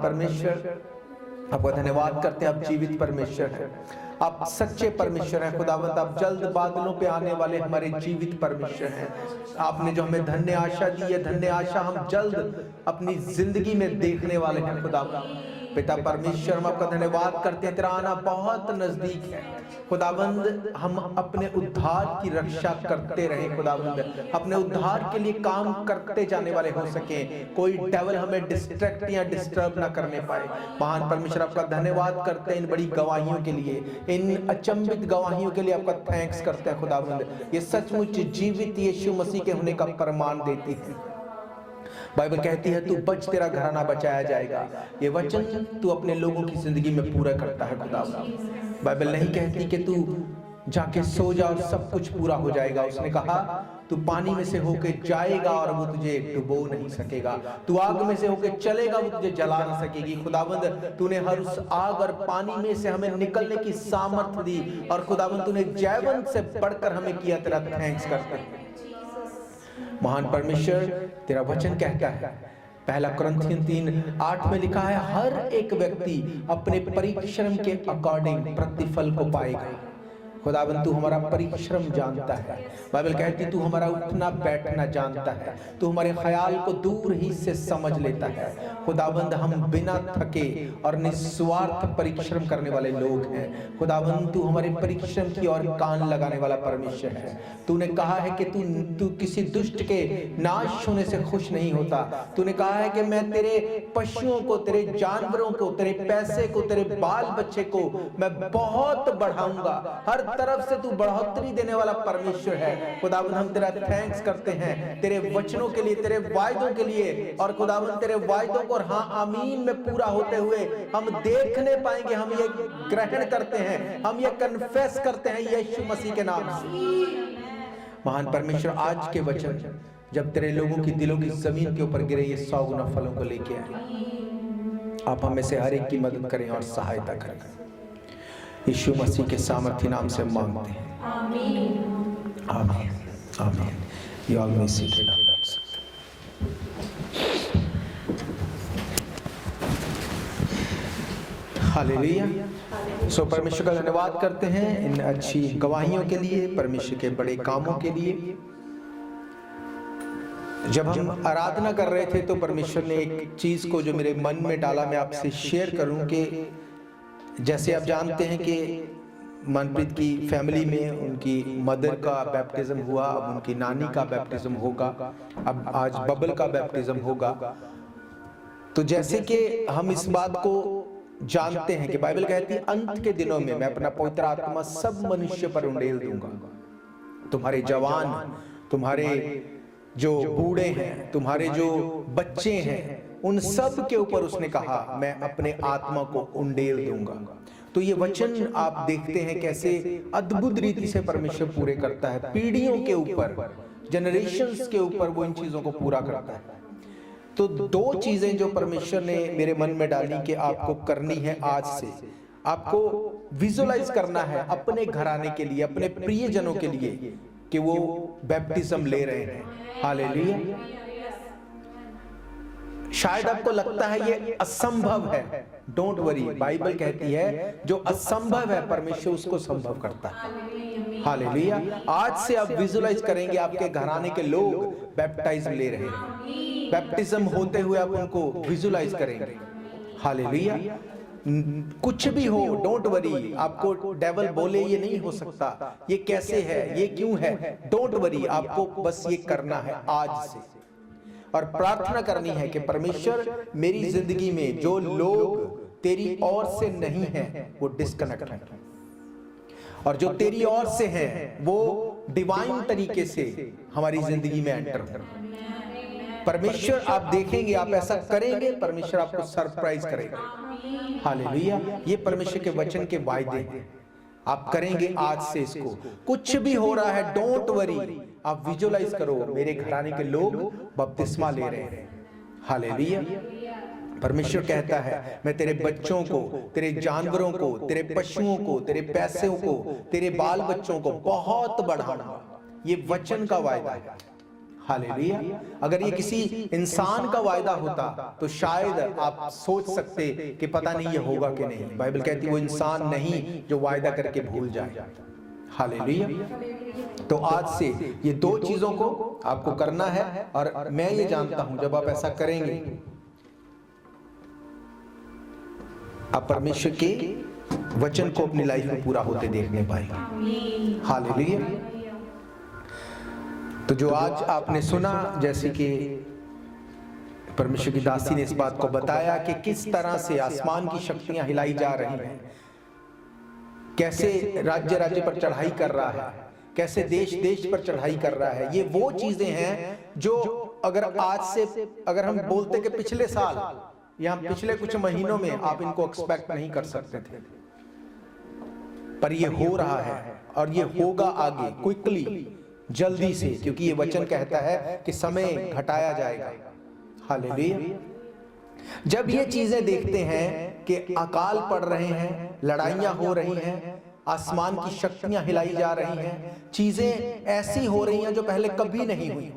परमेश्वर, आपका धन्यवाद करते हैं, आप जीवित परमेश्वर हैं, आप सच्चे परमेश्वर हैं खुदावंद। आप जल्द बादलों पे आने वाले हमारे जीवित परमेश्वर हैं। आपने जो हमें धन्य आशा दी है, धन्य आशा हम जल्द अपनी जिंदगी में देखने वाले हैं खुदावंद। पिता परमेश्वर, हम आपका धन्यवाद करते हैं, तेरा आना बहुत नजदीक है खुदावंद। हम अपने उद्धार की रक्षा करते रहे खुदावंद, अपने उद्धार के लिए काम करते जाने वाले हो सके, कोई डेविल हमें डिस्ट्रैक्ट या डिस्टर्ब ना करने पाए। महान परमेश्वर, आपका धन्यवाद करते हैं इन बड़ी गवाहियों के लिए, इन अचंभित गवाहियों के लिए आपका थैंक्स करते हैं खुदावंद। ये सचमुच जीवित यीशु मसीह के होने का प्रमाण देती है। बाइबल कहती है तू बच, तेरा घराना बचाया जाएगा। ये वचन तू अपने लोगों की जिंदगी में पूरा करता है खुदावंद। बाइबल नहीं कहती कि तू जाके सो जा और सब कुछ पूरा हो जाएगा। उसने कहा तू पानी में से होके जाएगा और वो तुझे डुबो नहीं सकेगा, तू आग में से होके चलेगा वो तुझे जला नहीं सकेगी। खुदावंद, तूने हर उस आग और पानी में से हमें निकलने की सामर्थ्य दी, और खुदावंद तूने जयवंत से बढ़कर हमें किया। तेरा थैंक्स करते हैं महान परमेश्वर। तेरा वचन कहता है, पहला कुरिन्थियन 3:8 में लिखा है, हर एक व्यक्ति अपने परिश्रम के अकॉर्डिंग प्रतिफल को पाएगा। खुदावंद, तू हमारा परिश्रम जानता है। बाइबल कहती तू हमारा उठना बैठना जानता है, तू हमारे ख्याल को दूर ही से समझ लेता है। खुदावंद, हम बिना थके और निस्वार्थ परिश्रम करने वाले लोग हैं। खुदावंद, तू हमारे परिश्रम की ओर कान लगाने वाला परमेश्वर है। तूने कहा है कि तू किसी दुष्ट के नाश होने से खुश नहीं होता। तूने कहा है कि मैं तेरे पशुओं को, तेरे जानवरों को, तेरे पैसे को, तेरे बाल बच्चे को मैं बहुत बढ़ाऊंगा। हर तरफ से तू बढ़ोतरी देने वाला परमेश्वर है। खुदावंद, हम तेरा थैंक्स करते हैं तेरे वचनों के लिए, तेरे वायदों के लिए, और खुदावंद तेरे वायदों को हाँ आमीन में पूरा होते हुए हम देखने पाएंगे। हम ये ग्रहण करते हैं, हम ये कन्फेस करते हैं यीशु मसीह के नाम से। महान परमेश्वर, आज के वचन जब तेरे लोगों की दिलों की जमीन के ऊपर गिरे, ये 100 गुना फलों को लेके आए। आप हमें से हर एक की मदद करें और सहायता करें। यीशु मसीह के सामर्थ्य नाम से मांगते हैं, आमीन आमीन आमीन। You all may seated. Hallelujah. So परमेश्वर का धन्यवाद करते हैं इन अच्छी गवाहियों के लिए, परमेश्वर के बड़े कामों के लिए। जब हम आराधना कर रहे थे तो परमेश्वर ने एक चीज को जो मेरे मन में डाला, मैं आपसे शेयर करूं कि जैसे आप जानते हैं कि मनप्रीत की फैमिली में उनकी मदर का बैप्टिज्म हुआ, अब उनकी नानी का बैप्टिज्म होगा, अब आज बबल का बैप्टिज्म होगा। तो जैसे कि हम इस बात को जानते हैं कि बाइबल कहती है अंत के दिनों में मैं अपना पवित्र आत्मा सब मनुष्य पर उंडेल दूंगा। तुम्हारे जवान, तुम्हारे जो बूढ़े हैं, तुम्हारे जो बच्चे हैं, उन सब के ऊपर उसने कहा मैं अपने आत्मा को उंडेल दूंगा। तो ये वचन आप देखते हैं कैसे अद्भुत रीति से परमेश्वर पूरे करता है। पीढ़ियों के ऊपर, जनरेशंस के ऊपर वो इन चीजों को पूरा करता है। तो 2 चीजें जो परमेश्वर ने मेरे मन में डाली कि आपको करनी है, आज से आपको विजुअलाइज करना है अपने घराने के लिए, अपने प्रियजनों के लिए कि वो बैप्टिज्म ले रहे हैं। हालेलुया। शायद आपको लगता है ये असंभव है, डोंट वरी, बाइबल कहती है जो असंभव है परमेश्वर उसको संभव करता है। हालेलुया। आज से आप विजुअलाइज करेंगे आपके घराने के लोग बैप्टाइज्म ले रहे हैं, बैप्टिज्म होते हुए आप उनको विजुअलाइज करेंगे। हालेलुया। कुछ भी हो, डोंट वरी, आपको डेविल बोले ये नहीं हो सकता, ये कैसे है, ये क्यों है, डोंट वरी, आपको बस ये करना है आज से, और प्रार्थना करनी है कि परमेश्वर मेरी जिंदगी में जो लोग तेरी ओर से नहीं है वो डिस्कनेक्ट है, और जो तेरी ओर से हैं वो डिवाइन तरीके से हमारी जिंदगी में एंटर हो। परमेश्वर, आप देखेंगे, आप ऐसा करेंगे, परमेश्वर आपको सरप्राइज करेगा। हालेलुया। ये परमेश्वर के वचन के वायदे हैं, आप करेंगे आज से इसको। कुछ भी हो रहा है, डोंट वरी, आप विजुअलाइज करो मेरे घराने के लोग बपतिस्मा ले रहे हैं। हालेलुया। परमेश्वर कहता है मैं तेरे बच्चों को, तेरे जानवरों को, तेरे पशुओं को, तेरे पैसों को, तेरे बाल बच्चों को बहुत बढ़ाऊंगा। ये वचन का वायदा है। हालेलुया। अगर ये किसी इंसान का वायदा होता तो शायद आप सोच सकते कि पता नहीं ये होगा कि नहीं। बाइबल कहती है वो इंसान नहीं जो वायदा करके भूल जाए। हालेलुया। तो आज से ये दो चीजों को आपको करना है, और मैं ये जानता हूं जब आप ऐसा करेंगे आप परमेश्वर के वचन को अपनी लाइफ में पूरा होते देखने पाएंगे। हालेलुया। तो जो आज आपने सुना, जैसे कि परमेश्वर की दासी ने इस बात को बताया कि किस तरह से आसमान की शक्तियां हिलाई जा रही हैं, कैसे राज्य राज्य पर चढ़ाई कर रहा है, कैसे देश देश पर चढ़ाई कर रहा है, ये वो चीजें हैं जो अगर आज से अगर हम बोलते कि पिछले साल या पिछले कुछ महीनों में आप इनको एक्सपेक्ट नहीं कर सकते थे, पर ये हो रहा है और ये होगा आगे क्विकली, जल्दी से, क्योंकि ये वचन कहता है कि समय घटाया जाएगा। हालेलुया। जब ये चीजें देखते हैं कि अकाल पड़ रहे हैं, लड़ाइयां हो रही हैं, आसमान की शक्तियां हिलाई जा रही हैं, चीजें ऐसी हो रही हैं जो पहले कभी नहीं हुई।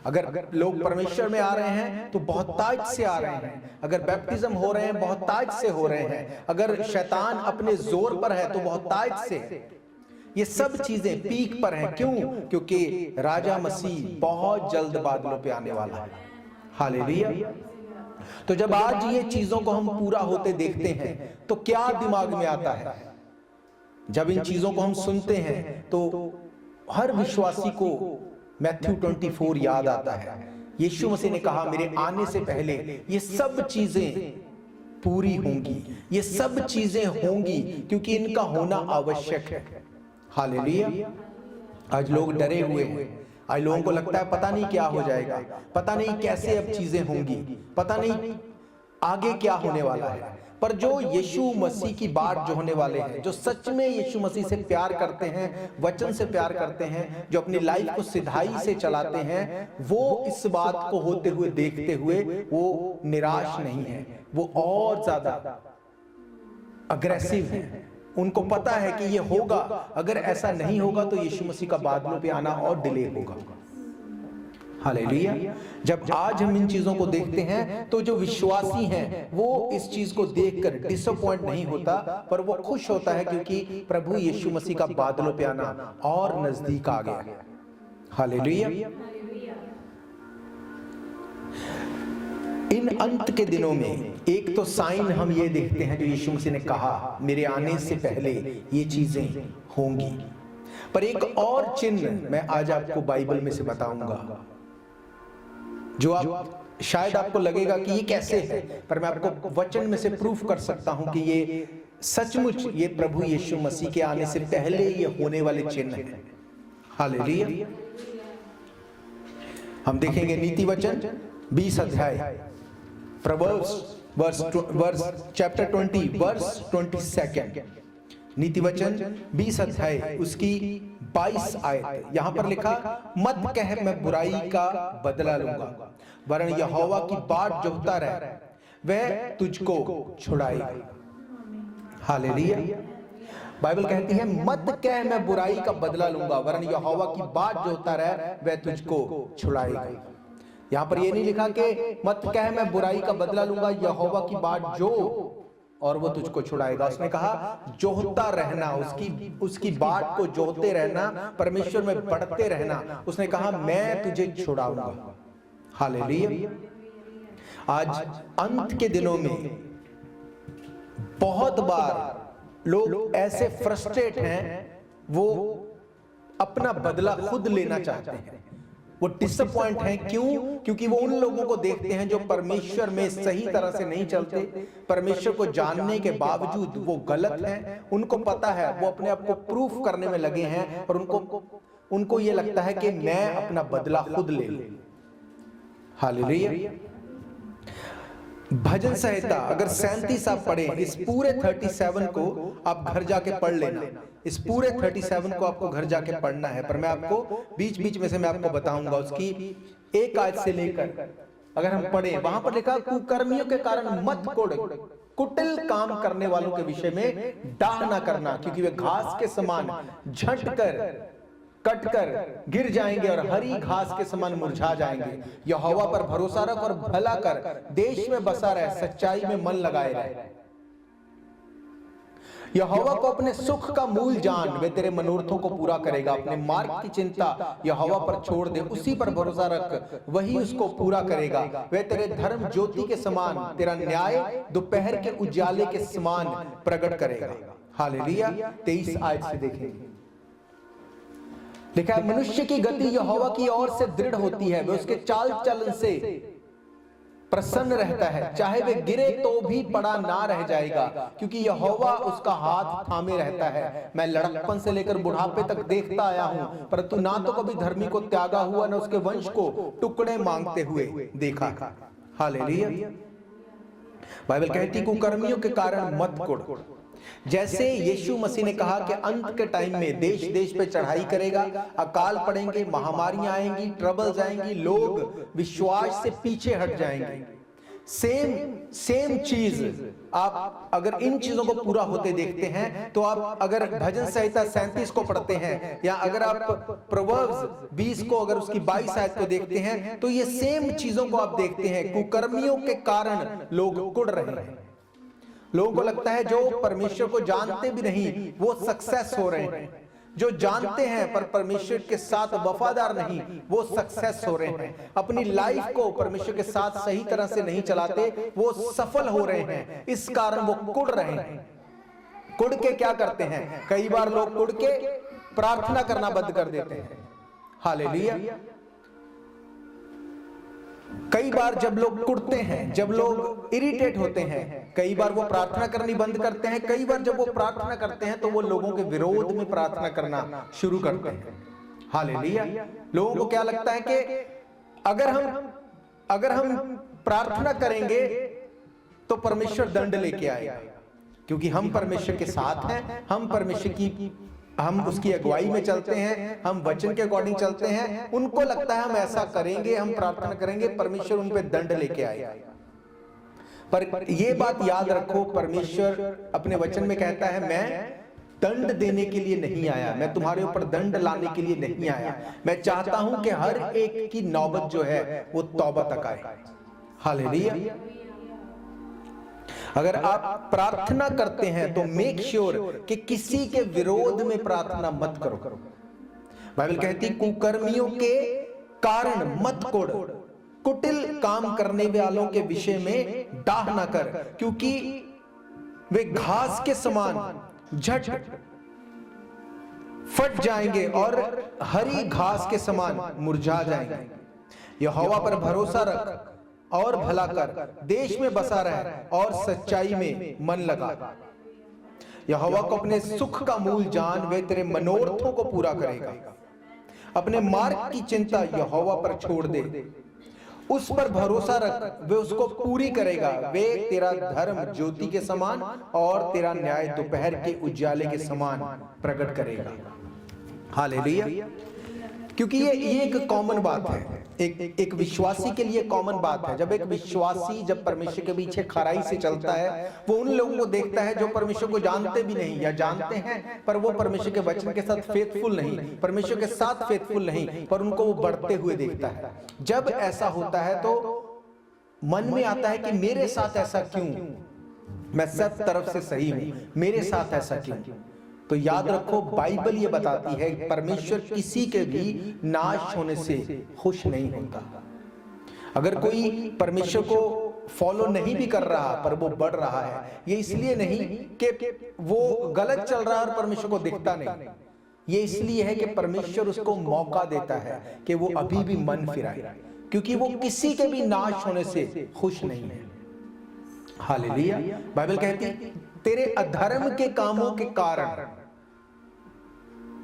अगर लोग परमेश्वर में आ रहे हैं तो बहुत ताज से आ रहे हैं, अगर बैप्टिज्म हो रहे हैं बहुत ताज से हो रहे हैं, अगर शैतान अपने जोर पर है तो बहुत ताज से। ये सब चीजें पीक पर हैं। क्यों? क्योंकि राजा मसीह बहुत जल्द बादलों पे आने वाला है। हालेलुया। तो जब आज ये चीजों को हम पूरा होते देखते हैं तो क्या दिमाग में आता है? जब इन चीजों को हम सुनते हैं तो हर विश्वासी को मैथ्यू 24 याद आता है। यीशु मसीह ने कहा मेरे आने से पहले ये सब चीजें पूरी होंगी, ये सब चीजें होंगी क्योंकि इनका होना आवश्यक है। हालेलुया। आज लोग डरे हुए हैं, आज लोगों को लगता है पता नहीं क्या हो जाएगा, पता नहीं कैसे अब चीजें होंगी, पता नहीं आगे क्या होने वाला है। पर जो यीशु मसीह की बात जो होने वाले हैं, जो सच में यीशु मसीह से प्यार करते हैं, वचन से प्यार करते हैं, जो अपनी लाइफ को सिधाई से चलाते हैं, वो इस बात को होते हुए देखते हुए वो निराश नहीं है, वो और ज्यादा अग्रेसिव है। उनको पता है कि ये होगा, अगर ऐसा नहीं होगा तो यीशु मसीह का बादलों पे आना और डिले होगा। हालेलुया। जब आज हम इन चीजों को देखते हैं तो जो विश्वासी हैं वो इस चीज को देखकर डिसअपॉइंट नहीं होता, पर वो खुश होता है क्योंकि प्रभु यीशु मसीह का बादलों पे आना और नजदीक आ गया। हालेलुया। इन अंत के दिनों में एक तो साइन हम ये देखते हैं जो यीशु मसीह ने कहा मेरे आने से पहले ये चीजें होंगी, पर एक और चिन्ह मैं आज आपको बाइबल में से बताऊंगा जो आप शायद आपको लगेगा कि ये कैसे है, पर मैं आपको वचन में से प्रूफ कर सकता हूं कि ये सचमुच ये प्रभु यीशु मसीह के आने से पहले ये होने वाले चिन्ह हैं। हालेलुया। हम देखेंगे नीति वचन 20 अध्याय वर्स चैप्टर 20 वर्स 22। नीति वचन 20 अध्याय उसकी 22 आयत। यहां पर लिखा मत कह मैं बुराई का बदला लूंगा, वरन यहोवा की बाट जोहता रह, वह तुझको छुड़ाएगा। हालेलुया। बाइबल कहती है मत कह मैं बुराई का बदला लूंगा, वरन यहोवा की बाट जोहता रह, वह तुझको छुड़ाएगा। यहां पर यह नहीं लिखा कि मत कह मैं बुराई का बदला लूंगा, यहोवा की बाट जो और वो तुझको छुड़ाएगा। उसने कहा जोहता रहना, उसकी बाट को जोहते रहना, परमेश्वर में बढ़ते रहना। उसने कहा मैं तुझे छुड़ाऊंगा। हालेलुया। आज अंत के दिनों में बहुत बार लोग ऐसे फ्रस्ट्रेट हैं, वो अपना बदला खुद लेना चाहते हैं, वो डिसअपॉइंट हैं। क्यों? क्योंकि वो उन लोगों को देखते हैं जो परमेश्वर में सही तरह से नहीं चलते, परमेश्वर को जानने के बावजूद वो गलत हैं। उनको पता है, वो अपने आप को प्रूफ करने में लगे हैं, और उनको ये लगता है कि मैं अपना बदला खुद ले लूं। हालेलुया। भजन संहिता अगर 37 आप पढ़े, इस पूरे 37 को आप घर जाके पढ़ लेना, इस पूरे 37 को आपको घर जाके पढ़ना है। पर मैं आपको बीच बीच में से मैं आपको बताऊंगा उसकी एक आयत से लेकर अगर हम पढ़े, वहां पर लिखा कुकर्मियों के कारण मत कोड़, कुटिल काम करने वालों के विषय में डाह ना करना, क्योंकि वे घास के समान झट कर कटकर गिर जाएंगे और हरी घास के समान मुरझा जाएंगे। यहोवा पर भरोसा रख और भला कर, देश में बसा रह, सच्चाई में मन लगाए रह। यहोवा को अपने सुख का मूल जान, वे तेरे मनोरथों को पूरा करेगा। अपने मार्ग की चिंता यहोवा पर छोड़ दे, उसी पर भरोसा रख, वही उसको पूरा करेगा। वे तेरे धर्म ज्योति के समान, तेरा न्याय दोपहर के उजाले के समान प्रकट करेगा। हालेलुया। 23 आयत से देखेंगे, लिखा है, मनुष्य की गति यहोवा की ओर से दृढ़ होती है, वे उसके चाल चलन से प्रसन्न रहता है। चाहे वे गिरे तो भी पड़ा ना रह जाएगा, क्योंकि यहोवा उसका हाथ थामे रहता है। मैं लड़कपन से लेकर बुढ़ापे तक देखता आया हूं, परंतु ना तो कभी धर्मी को त्यागा हुआ, न उसके वंश को टुकड़े मांगते हुए देखा। हालेलुया। बाइबल कहती, कुकर्मियों के कारण मत कुढ़। जैसे यीशु मसीह ने कहा कि अंत के टाइम में देश देश पे चढ़ाई करेगा, अकाल पड़ेंगे, महामारियां आएंगी, ट्रबल्स आएंगी, लोग विश्वास से पीछे हट जाएंगे। सेम चीज आप अगर इन चीजों को पूरा होते देखते हैं, तो आप अगर भजन संहिता 37 को पढ़ते हैं, या अगर आप प्रोवर्ब्स 20 को, अगर उसकी 22 आयत को देखते हैं, तो ये सेम चीजों को आप देखते हैं। कुकर्मियों के कारण लोग कुढ़ रहे हैं। लोगों को लगता है जो परमेश्वर को जानते भी नहीं वो सक्सेस हो रहे हैं, जो जानते हैं पर परमेश्वर के साथ वफादार नहीं वो सक्सेस हो रहे हैं। अपनी लाइफ को परमेश्वर के साथ सही तरह से नहीं चलाते, वो सफल हो रहे हैं। इस कारण वो कुढ़ रहे हैं। कुढ़ के क्या करते हैं? कई बार लोग कुढ़ के प्रार्थना करना बंद कर देते हैं। हालेलुया। कई बार जब लोग कुढ़ते हैं, जब लोग इरिटेट होते हैं, कई बार वो प्रार्थना करनी बंद करते हैं। कई बार जब वो प्रार्थना करते हैं तो वो लोगों के विरोध में प्रार्थना करना शुरू करते हैं। हालेलुया। लोगों को क्या लगता है कि अगर हम प्रार्थना करेंगे तो परमेश्वर दंड लेके आएगा, क्योंकि हम परमेश्वर के साथ हैं, हम उसकी अगुवाई में चलते हैं, हम वचन के अकॉर्डिंग चलते हैं। उनको लगता है हम ऐसा करेंगे, हम प्रार्थना करेंगे, परमेश्वर उन पे दंड लेके आएगा। पर ये बात याद रखो, परमेश्वर अपने वचन में कहता है, मैं दंड देने के लिए नहीं आया, मैं तुम्हारे ऊपर दंड लाने के लिए नहीं आया। मैं चाहता हूं कि हर एक की नौबत जो है वो तौबा तक आए। हालेलुया। अगर आप प्रार्थना करते हैं तो मेक श्योर कि किसी के विरोध में प्रार्थना मत करो। बाइबल कहती, कुकर्मियों के कारण मत कुढ़, कुटिल काम करने वालों के विषय में डाह ना कर, क्योंकि वे घास के समान झट फट जाएंगे और हरी घास के समान मुरझा जाएंगे। यहोवा पर भरोसा रख और भला कर, देश में बसा रह और सच्चाई में मन लगा। यहोवा को अपने सुख का मूल जान, वे तेरे मनोरथों को पूरा करेगा। अपने मार्ग की चिंता यहोवा पर छोड़ दे, उस पर भरोसा रख, वे उसको पूरी करेगा। वे तेरा धर्म ज्योति के समान और तेरा न्याय दोपहर के उजाले के समान प्रकट करेगा। हालेलुया। क्योंकि ये एक कॉमन बात है, एक विश्वासी के लिए कॉमन बात है। जब एक विश्वासी जब परमेश्वर के पीछे खराई से चलता है, वो उन लोगों को देखता है जो परमेश्वर को जानते भी नहीं या जानते हैं पर वो परमेश्वर के वचन के साथ फेथफुल नहीं, परमेश्वर के साथ फेथफुल नहीं, पर उनको वो बढ़ते हुए देखता है। जब ऐसा होता है तो मन में आता है कि मेरे साथ ऐसा क्यों, मैं सब तरफ से सही हूं, मेरे साथ ऐसा क्यों। तो याद रखो, बाइबल ये बताती है परमेश्वर किसी के भी नाश होने से खुश नहीं होता। अगर कोई परमेश्वर को फॉलो नहीं भी कर रहा पर वो बढ़ रहा है, ये इसलिए नहीं कि वो गलत चल रहा है और परमेश्वर को दिखता नहीं, ये इसलिए है कि परमेश्वर उसको मौका देता है कि वो अभी भी मन फिराए, क्योंकि वो किसी के भी नाश होने से खुश नहीं है। हालेलुया। बाइबल कहती तेरे अधर्म के कामों के कारण,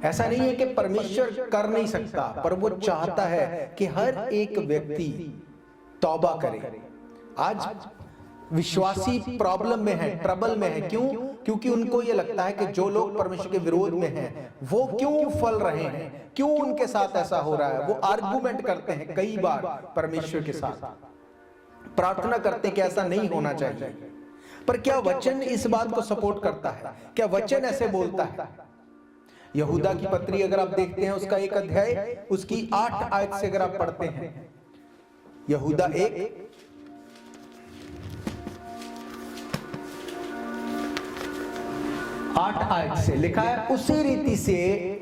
ऐसा नहीं है कि परमेश्वर कर नहीं सकता, पर वो चाहता है कि हर एक व्यक्ति तौबा करे। आज विश्वासी प्रॉब्लम में है, ट्रबल में है। क्यों? क्योंकि उनको ये लगता है कि जो लोग परमेश्वर के विरोध में हैं वो क्यों फल रहे हैं, क्यों उनके साथ ऐसा हो रहा है। वो आर्गुमेंट करते हैं कई बार परमेश्वर के साथ, प्रार्थना करते हैं कि ऐसा नहीं होना चाहिए। पर क्या वचन इस बात को सपोर्ट करता है? क्या वचन ऐसे बोलता है? यहूदा की पत्री अगर आप देखते हैं उसका 1 अध्याय उसकी 8 आयत से अगर आप पढ़ते हैं, यहूदा 1:8 आयत से लिखा है, उसी रीति से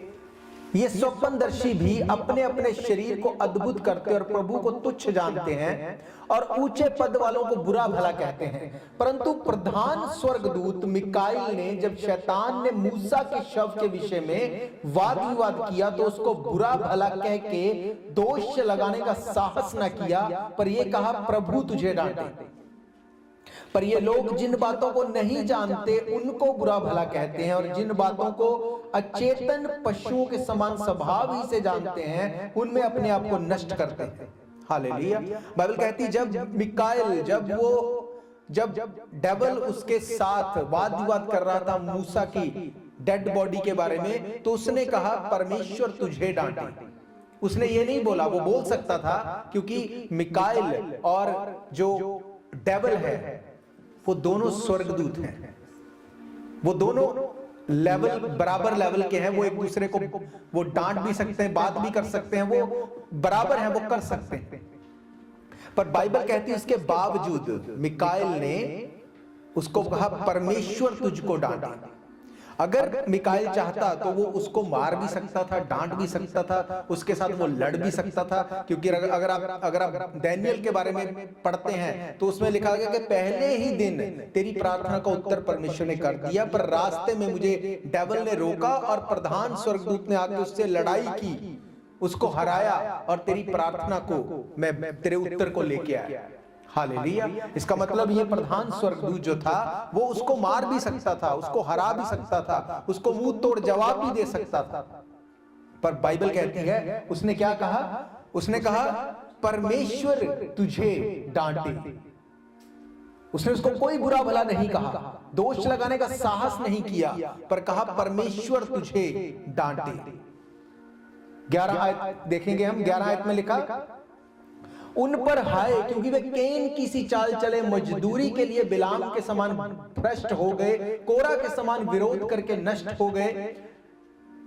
ये स्वप्नदर्शी भी अपने अपने शरीर को अद्भुत करते और प्रभु को तुच्छ जानते हैं और ऊंचे पद वालों को बुरा भला कहते हैं। परंतु प्रधान स्वर्गदूत मिकाईल ने जब शैतान ने मूसा के शव के विषय में वाद विवाद किया तो उसको बुरा भला कह के दोष लगाने का साहस न किया, पर यह कहा प्रभु तुझे डांटे। पर ये लोग जिन बातों को नहीं जानते उनको बुरा भला कहते हैं, और जिन बातों को अचेतन पशुओं के समान स्वभाव ही से जानते हैं उनमें अपने आप को नष्ट करते हैं। हालेलुया। बाइबल कहती जब मिकाईल जब डेविल उसके साथ वाद विवाद कर रहा था मूसा की डेड बॉडी के बारे में, तो उसने कहा परमेश्वर तुझे डांटे। उसने ये नहीं बोला, वो बोल सकता था क्योंकि मिकाईल और जो डेविल है वो दोनों स्वर्गदूत हैं, वो दोनों लेवल बराबर लेवल के हैं, वो एक दूसरे को वो डांट भी सकते हैं, बात भी कर सकते हैं, वो बराबर हैं, वो कर सकते हैं। पर बाइबल कहती है इसके बावजूद मिकाईल ने उसको कहा परमेश्वर तुझको डांटे। अगर मिकाईल चाहता तो वो उसको मार भी सकता था, डांट भी सकता था, उसके साथ वो लड़ भी सकता था, क्योंकि अगर आप दानियेल के बारे में पढ़ते हैं तो उसमें लिखा गया कि पहले ही दिन तेरी प्रार्थना का उत्तर परमेश्वर ने कर दिया, पर रास्ते में मुझे डेविल ने रोका और प्रधान स्वर्गदूत ने आके उससे लड़ाई की, उसको हराया और तेरी प्रार्थना को मैं तेरे उत्तर को लेके आया। हालेलुया। इसका मतलब ये प्रधान स्वर्गदूत जो था वो उसको मार भी सकता था, उसको हरा भी सकता था, उसको मुंह तोड़ जवाब भी दे सकता था। पर बाइबल कहती है उसने क्या कहा? उसने कहा परमेश्वर तुझे डांटे। उसने उसको कोई बुरा भला नहीं कहा, दोष लगाने का साहस नहीं किया, पर कहा परमेश्वर तुझे डांटे। 11 आयत देखेंगे हम। 11 आयत में लिखा उन पर हाय, क्योंकि वे कैन की सी चाल चले, मजदूरी के लिए बिलाम के समान भ्रष्ट हो गए, कोरा के समान विरोध करके नष्ट हो गए।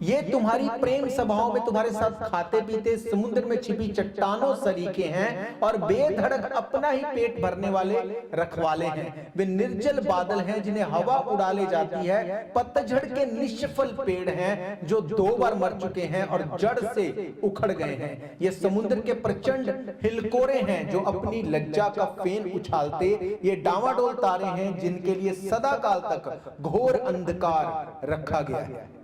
ये तुम्हारी प्रेम सभाओं में तुम्हारे साथ खाते पीते समुद्र में छिपी चट्टानों सरीखे हैं और बेधड़क अपना ही पेट भरने वाले रखवाले हैं। वे निर्जल बादल हैं जिन्हें हवा उड़ा ले जाती है, पतझड़ के निष्फल पेड़ हैं जो 2 बार मर चुके हैं और जड़ से उखड़ गए हैं। ये समुद्र के प्रचंड हिलकोरे हैं जो अपनी लज्जा का फेन उछालते, ये डावाडोल तारे हैं जिनके लिए सदा काल तक घोर अंधकार रखा गया है।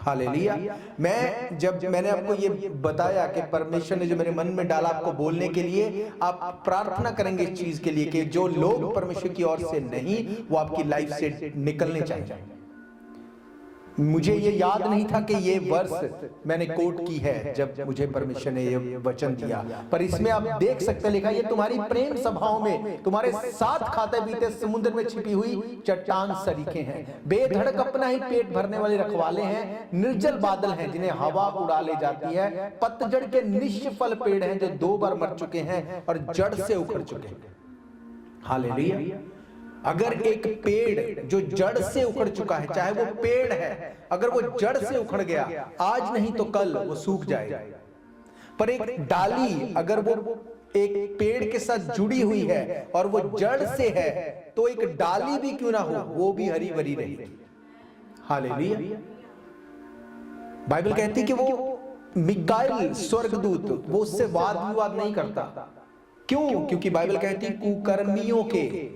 हालेलुया। मैंने आपको ये बताया कि परमेश्वर ने जो मेरे मन में डाला आपको बोलने के लिए, आप प्रार्थना करेंगे इस चीज के लिए कि जो लोग परमेश्वर की ओर से नहीं वो आपकी लाइफ से निकलने चाहिए। मुझे ये याद नहीं था कि ये वर्ष मैंने कोट की है जब मुझे परमेश्वर ने ये वचन दिया, पर इसमें आप देख सकते हैं लिखा ये तुम्हारी प्रेम सभाओं में तुम्हारे साथ खाते पीते समुद्र में छिपी हुई चट्टान सरीखे हैं, बेधड़क अपना ही पेट भरने वाले रखवाले हैं, निर्जल बादल हैं जिन्हें हवा उड़ा ले जाती है, पतझड़ के निष्फल पेड़ हैं जो 2 बार मर चुके हैं और जड़ से उखड़ चुके हैं। हालेलुया। अगर एक पेड़ जो जड़ से उखड़ चुका है, चाहे वो पेड़ है, अगर वो जड़ से उखड़ गया आज नहीं तो कल वो सूख जाएगा। पर एक डाली अगर वो एक पेड़ के साथ जुड़ी हुई है और वो जड़ से है तो एक डाली भी क्यों ना हो वो भी हरी भरी रहेगी। हालेलुया। बाइबल कहती कि वो मिकाईल स्वर्गदूत वो उससे वाद विवाद नहीं करता। क्यों? क्योंकि बाइबल कहती कुकर्मियों के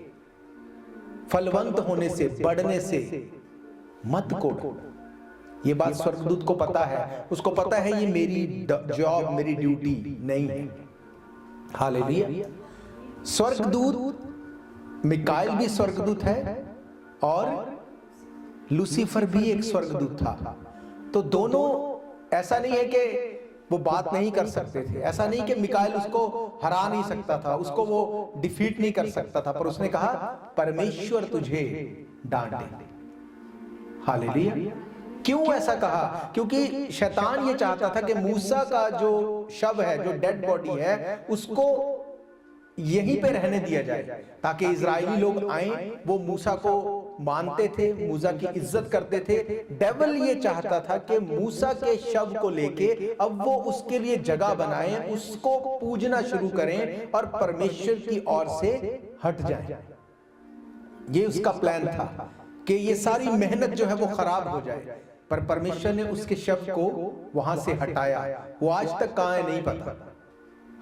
फलवंत होने से बढ़ने से मत कोड़। ये बात स्वर्गदूत को पता है, उसको पता है ये मेरी जॉब मेरी ड्यूटी नहीं है। हालेलुया। स्वर्गदूत मिकाईल भी स्वर्गदूत है और लूसीफर भी एक स्वर्गदूत था। तो दोनों, ऐसा नहीं है कि वो बात नहीं कर सकते थे, ऐसा नहीं कि मिकाईल उसको हरा नहीं सकता था, उसको वो डिफीट नहीं कर सकता था, पर उसने कहा परमेश्वर तुझे डांटे। हालेलुया। क्यों ऐसा कहा? क्योंकि शैतान ये चाहता था कि मूसा का जो शव है, जो डेड बॉडी है, उसको यहीं पे रहने दिया जाए ताकि इजरायली लोग आए, वो मूसा को मानते थे, मूसा की इज्जत करते थे। डेविल ये चाहता था कि मूसा के शव को लेके अब वो उसके लिए जगह बनाएं, उसको पूजना शुरू करें और परमेश्वर की ओर से हट जाए। ये उसका प्लान था कि ये सारी मेहनत जो है वो खराब हो जाए, पर परमेश्वर ने उसके शव को वहां से हटाया। वो आज तक कहां है नहीं पता।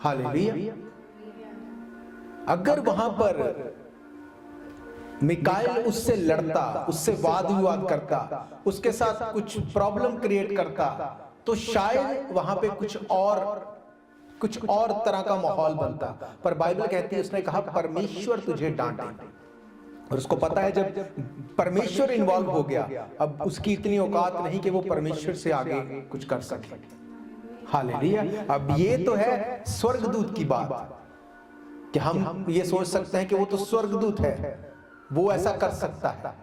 हालेलुया। अगर वहां पर मिकाएल उससे लड़ता, उससे वाद विवाद करता, उसके साथ कुछ प्रॉब्लम क्रिएट करता, तो शायद वहां पे कुछ और तरह का माहौल बनता। पर बाइबल कहती है, उसने कहा परमेश्वर तुझे डांटे। और उसको पता है जब परमेश्वर इन्वॉल्व हो गया, अब उसकी इतनी औकात नहीं कि वो परमेश्वर से आगे कुछ कर सके। हालेलुया। अब ये तो है स्वर्गदूत की बात कि हम ये सोच सकते हैं कि वो तो स्वर्गदूत है, वो ऐसा कर सकता है,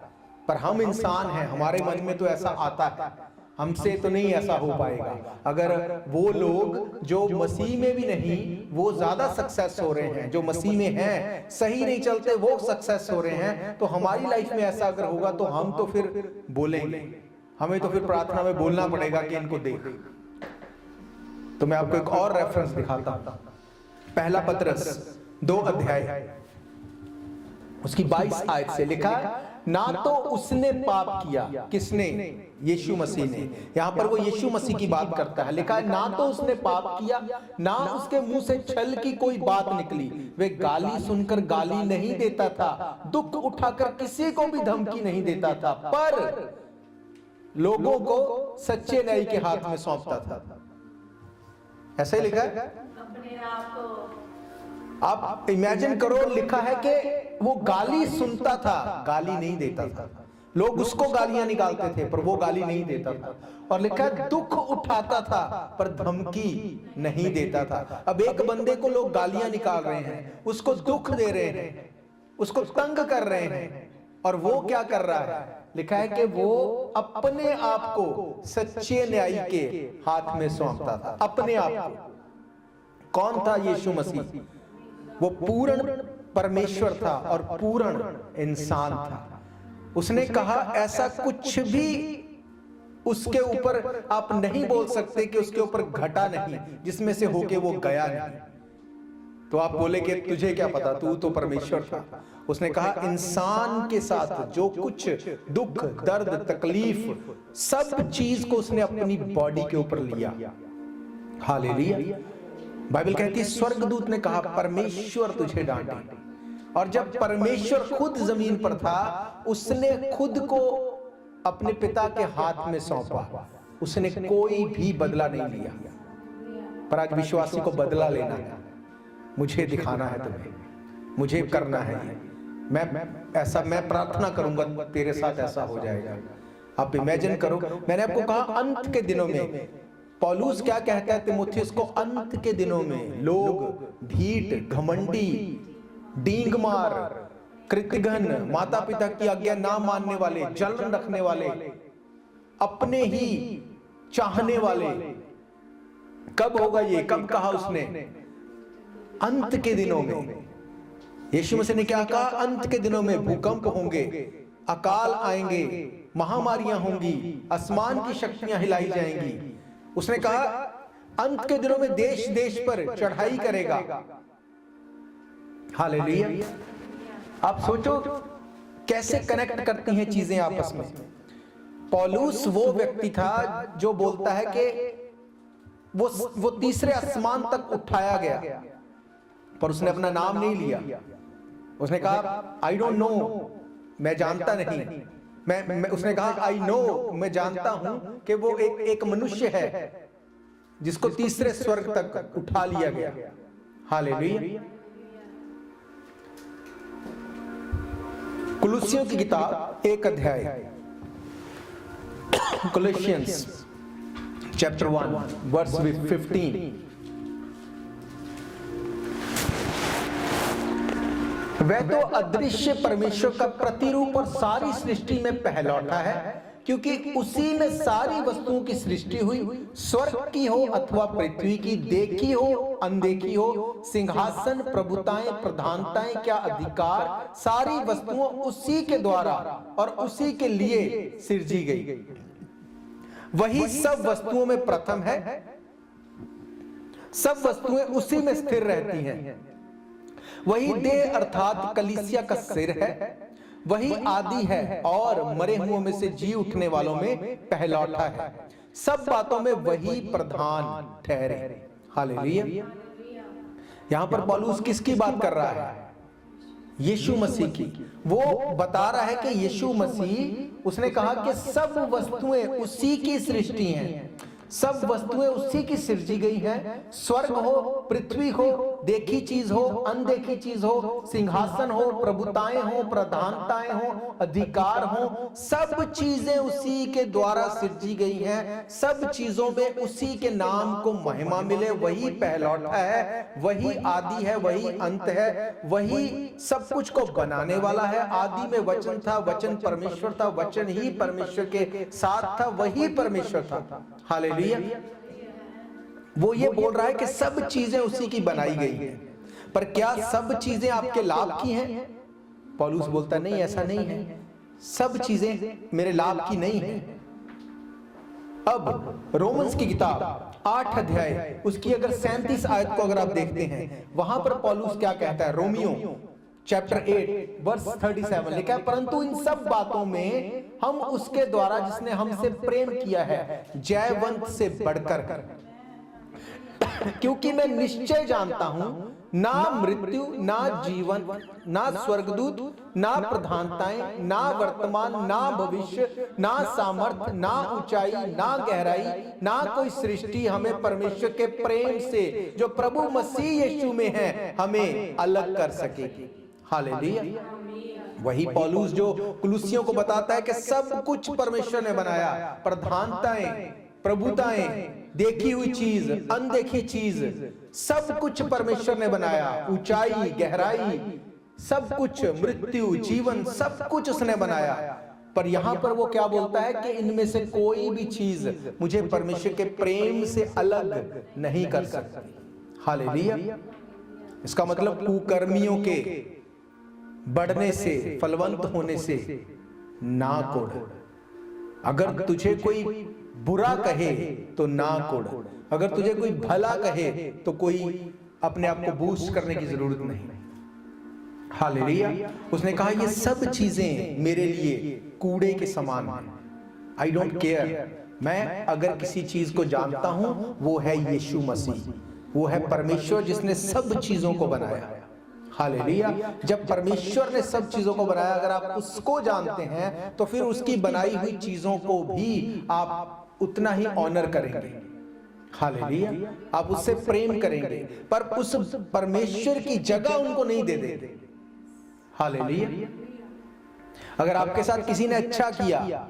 पर हम इंसान हैं, हमारे मन में तो ऐसा आता है, हमसे तो नहीं ऐसा हो पाएगा। अगर वो लोग जो मसीह में भी नहीं, वो ज्यादा सक्सेस हो रहे हैं, जो मसीह में हैं सही नहीं चलते, वो सक्सेस हो रहे हैं, तो हमारी लाइफ में ऐसा अगर होगा तो हम तो फिर बोलेंगे, हमें तो फिर प्रार्थना में बोलना पड़ेगा कि इनको देख। तो मैं आपको एक और रेफरेंस दिखाता हूं, पहला पतरस 2 अध्याय उसकी 22 आयत से लिखा है, ना तो उसने पाप किया। किसने? यीशु मसीह ने। यहां पर वो यीशु मसीह की बात करता है। लिखा है, ना तो उसने पाप किया, ना उसके मुंह से छल की कोई बात निकली। वे गाली सुनकर गाली नहीं देता था, दुख उठाकर किसी को भी धमकी नहीं देता था, पर लोगों को सच्चे न्याय के हाथ में सौंपता था। ऐसा ही लिखा है। आप इमेजिन करो, लिखा है कि वो गाली सुनता था, गाली नहीं देता था। लोग उसको गालियां निकालते थे, पर वो गाली नहीं देता था। और लिखा है दुख उठाता था, पर धमकी नहीं देता था। अब एक बंदे को लोग गालियां निकाल रहे हैं, उसको दुख दे रहे हैं, उसको तंग कर रहे हैं, और वो क्या कर रहा है? लिखा है कि वो अपने आप को सच्चे न्याय के हाथ में सौंपता था। अपने आप को। कौन था यीशु मसीह? वो पूर्ण परमेश्वर था और पूर्ण इंसान था। उसने कहा ऐसा कुछ भी उसके ऊपर आप नहीं बोल सकते कि उसके ऊपर घटा नहीं, जिसमें से होके वो गया नहीं। तो आप बोले कि तुझे क्या पता, तू तो परमेश्वर था। उसने कहा इंसान के साथ जो कुछ दुख, दर्द, तकलीफ, सब चीज को उसने अपनी बॉडी के ऊपर लिया। हालेलुया। बाइबल कहती है स्वर्गदूत ने कहा परमेश्वर तुझे डांटे। और जब परमेश्वर खुद जमीन पर था, उसने खुद को अपने पिता के हाथ में सौंपा। उसने कोई भी बदला नहीं लिया। पर आज विश्वासी को बदला लेना है। मुझे दिखाना है तुम्हें, मुझे करना है। मैं प्रार्थना करूंगा तेरे साथ ऐसा हो जाएगा। आप इमेजिन करो, मैंने आपको कहा अंत के दिनों में पौलुस क्या कहता है तीमुथियुस को, अंत के दिनों में लोग ढीठ, घमंडी, डींगमार, कृतघ्न, माता पिता की आज्ञा ना मानने वाले, जलन रखने वाले, अपने ही चाहने वाले। कब होगा ये? कब कहा उसने? अंत के दिनों में। यीशु मसीह ने क्या कहा? अंत के दिनों में भूकंप होंगे, अकाल आएंगे, महामारियां होंगी, आसमान की शक्तियां हिलाई जाएंगी। उसने कहा अंत के दिनों में देश देश पर चढ़ाई करेगा। हालेलुया। आप सोचो कैसे कनेक्ट करती हैं चीजें आपस में। पौलुस वो व्यक्ति था जो बोलता है कि वो तीसरे आसमान तक उठाया गया, पर उसने अपना नाम नहीं लिया। उसने कहा आई डोंट नो, मैं जानता नहीं। उसने कहा आई नो, मैं जानता हूं कि वो एक मनुष्य है जिसको तीसरे स्वर्ग तक उठा लिया गया। हालेलुया। कुलुस्सियों की किताब 1 अध्याय, कोलोसियंस चैप्टर 1 वर्स 15। वह तो अदृश्य परमेश्वर का प्रतिरूप और सारी सृष्टि में पहलौठा है, क्योंकि उसी में सारी वस्तुओं की सृष्टि हुई, स्वर्ग की हो अथवा पृथ्वी की, देखी हो अनदेखी हो, सिंहासन, प्रभुताएं, प्रधानताएं, क्या अधिकार, सारी वस्तुओं उसी के द्वारा और उसी के लिए सृजी गई। वही सब वस्तुओं में प्रथम है, सब वस्तुएं उसी में स्थिर रहती हैं। वही देह अर्थात कलीसिया का सिर है, वही आदि है और मरे हुओं में से जी उठने वालों में पहलौठा है। सब बातों में वही प्रधान ठहरे। हालेलुया। यहां पर पौलुस किसकी बात कर रहा है? यीशु मसीह की। वो बता रहा है कि यीशु मसीह, उसने कहा कि सब वस्तुएं उसी की सृष्टि हैं, सब वस्तुएं उसी की सृजी गई हैं। स्वर्ग हो, पृथ्वी हो, देखी चीज हो, अनदेखी चीज हो, सिंहासन हो, प्रभुताएं हो, प्रधानताएं हो, अधिकार हो, सब चीजें उसी के द्वारा सृजी गई हैं। सब चीजों में उसी के नाम को महिमा मिले। वही पहलौठा है, वही आदि है, वही अंत है, वही सब कुछ को बनाने वाला है। आदि में वचन था, वचन परमेश्वर था, वचन ही परमेश्वर के साथ था, वही परमेश्वर था। हालेलुया। वो ये बोल रहा है कि सब चीजें उसी की बनाई गई हैं, पर क्या सब चीजें आपके लाभ की हैं? पौलुस बोलता नहीं, ऐसा नहीं है, सब चीजें मेरे लाभ की नहीं है। अब रोमन्स की किताब 8 अध्याय उसकी अगर 37 आयत को अगर आप देखते हैं, वहां पर पौलुस क्या कहता है? रोमियो चैप्टर 8 वर्स 37 लिखा है, परंतु इन सब बातों में हम उसके द्वारा जिसने हमसे प्रेम किया है जयवंत से बढ़कर, क्योंकि मैं निश्चय जानता हूं ना मृत्यु, ना जीवन, ना स्वर्गदूत, ना प्रधानताएं, ना वर्तमान, ना भविष्य, ना सामर्थ, ना ऊंचाई, ना गहराई, ना कोई सृष्टि हमें परमेश्वर के प्रेम से जो प्रभु मसीह यीशु में है हमें अलग कर सकेगी। हालेलुया। वही पौलुस जो कुलुसियों को बताता है कि सब कुछ परमेश्वर ने बनाया, प्रधानताएं, प्रभुताएं, देखी हुई चीज, अनदेखी चीज, सब कुछ परमेश्वर ने बनाया। ऊंचाई, गहराई, सब कुछ, मृत्यु, जीवन, सब कुछ उसने बनाया। पर यहां पर वो क्या बोलता है कि इनमें से कोई भी चीज मुझे परमेश्वर के प्रेम से अलग नहीं कर सकती। हालेलुया। इसका मतलब कुकर्मियों के बढ़ने से, फलवंत होने से ना कोड़। अगर तुझे कोई बुरा कहे तो ना कोड़, अगर तुझे कोई भला कहे तो कोई अपने आप को बूस्ट करने की जरूरत नहीं। हालेलुया। उसने कहा ये सब चीजें मेरे लिए कूड़े के समान हैं। I don't care. मैं अगर किसी चीज को जानता हूं वो है यीशु मसीह, वो है परमेश्वर जिसने सब चीजों को बनाया। हालेलुया। जब परमेश्वर ने सब चीजों को बनाया, अगर आप उसको जानते हैं तो फिर उसकी बनाई हुई चीजों को भी आप उतना ही ऑनर करेंगे। हालेलुया। आप उससे प्रेम करेंगे, पर उस परमेश्वर की जगह उनको नहीं दे देंगे। हालेलुया। अगर आपके साथ किसी ने अच्छा किया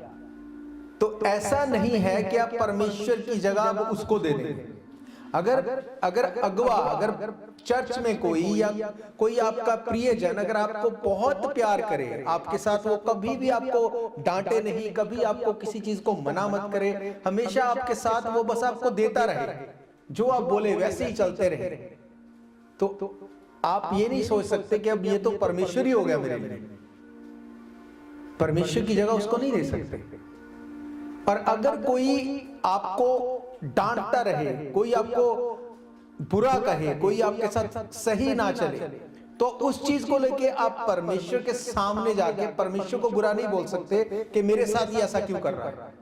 तो ऐसा नहीं है कि आप परमेश्वर की जगह उसको दे देंगे। अगर अगवा, अगर चर्च में कोई या कोई आपका प्रियजन अगर आपको बहुत प्यार करे, आपके साथ वो कभी भी आपको डांटे नहीं, कभी आपको किसी चीज को मना मत करे, हमेशा आपके साथ वो बस आपको देता रहे, जो आप बोले वैसे ही चलते रहे, तो आप ये नहीं सोच सकते कि अब ये तो परमेश्वर ही हो गया मेरे लिए। परमेश्वर की जगह उसको नहीं दे सकते। और अगर कोई आपको डांटता रहे, कोई आपको बुरा कहे, कोई आपके साथ सही ना चले, तो उस चीज को लेके आप परमेश्वर के सामने जाके परमेश्वर को बुरा नहीं बोल सकते कि मेरे साथ ये ऐसा क्यों कर रहा है,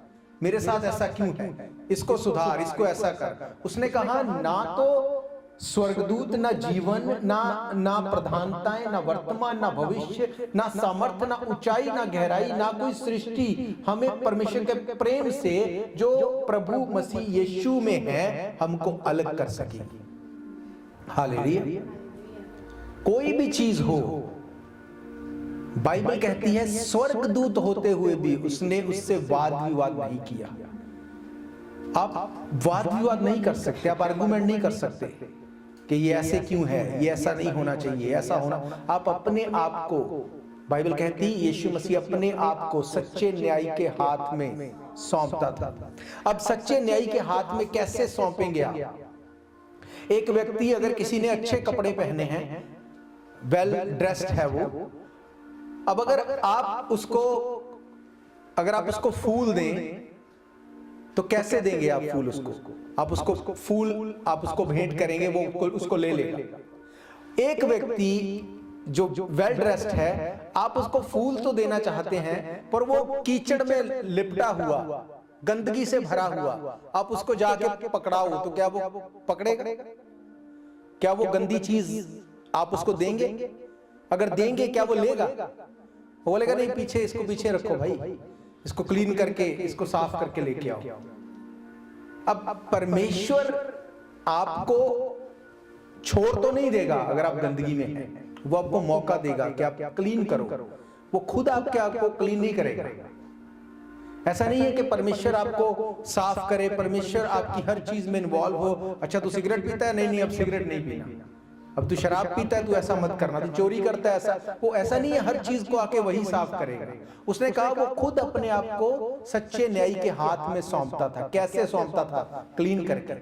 मेरे साथ ऐसा क्यों है, इसको सुधार, इसको ऐसा कर। उसने कहा ना तो स्वर्गदूत, ना जीवन, ना प्रधानताएं, ना वर्तमान, ना भविष्य, ना सामर्थ, ना ऊंचाई, ना गहराई, ना कोई सृष्टि हमें परमेश्वर के प्रेम से जो प्रभु मसीह यीशु में है हमको अलग कर सकेगी। हालेलुया। कोई भी चीज हो, बाइबल कहती है स्वर्गदूत होते हुए भी उसने उससे वाद विवाद नहीं किया। आप वाद विवाद नहीं कर सकते, आप आर्गुमेंट नहीं कर सकते कि ये ऐसे क्यों है, ये ऐसा नहीं होना चाहिए, ऐसा होना। आप अपने आप को बाइबल कहती यीशु मसीह अपने आप को सच्चे न्यायी के हाथ में सौंपता था। अब सच्चे न्यायी के हाथ में कैसे सौंपेंगे आप? एक व्यक्ति अगर किसी ने अच्छे कपड़े पहने हैं, वेल ड्रेस्ड है वो, अब अगर आप उसको फूल दें तो कैसे देंगे आप फूल उसको? आप उसको भेंट करेंगे, वो उसको ले लेगा। एक व्यक्ति जो वेल ड्रेस्ड है, आप उसको फूल तो देना चाहते हैं पर वो कीचड़ में लिपटा हुआ, गंदगी से भरा हुआ, आप उसको जाके पकड़ाओ तो क्या वो पकड़ेगा? क्या वो गंदी चीज आप उसको देंगे? अगर देंगे क्या वो लेगा? वो बोलेगा नहीं, इसको पीछे रखो भाई, इसको क्लीन करके, इसको साफ करके लेके आओ। अब परमेश्वर आपको छोड़ तो नहीं देगा अगर आप गंदगी में हैं, वो आपको मौका देगा कि आप क्लीन करो। वो खुद आपको क्लीन नहीं करेगा। ऐसा नहीं है कि परमेश्वर आपको साफ करे, परमेश्वर आपकी हर चीज में इन्वॉल्व हो। अच्छा तू सिगरेट पीता है, नहीं अब सिगरेट नहीं पीना। अब तू शराब पीता है, तू ऐसा मत करना। तू चोरी करता है, ऐसा वो ऐसा नहीं है हर चीज को आके वही साफ करेगा। उसने कहा वो खुद अपने आप को सच्चे न्यायी के हाथ में सौंपता था। कैसे सौंपता था? क्लीन करके।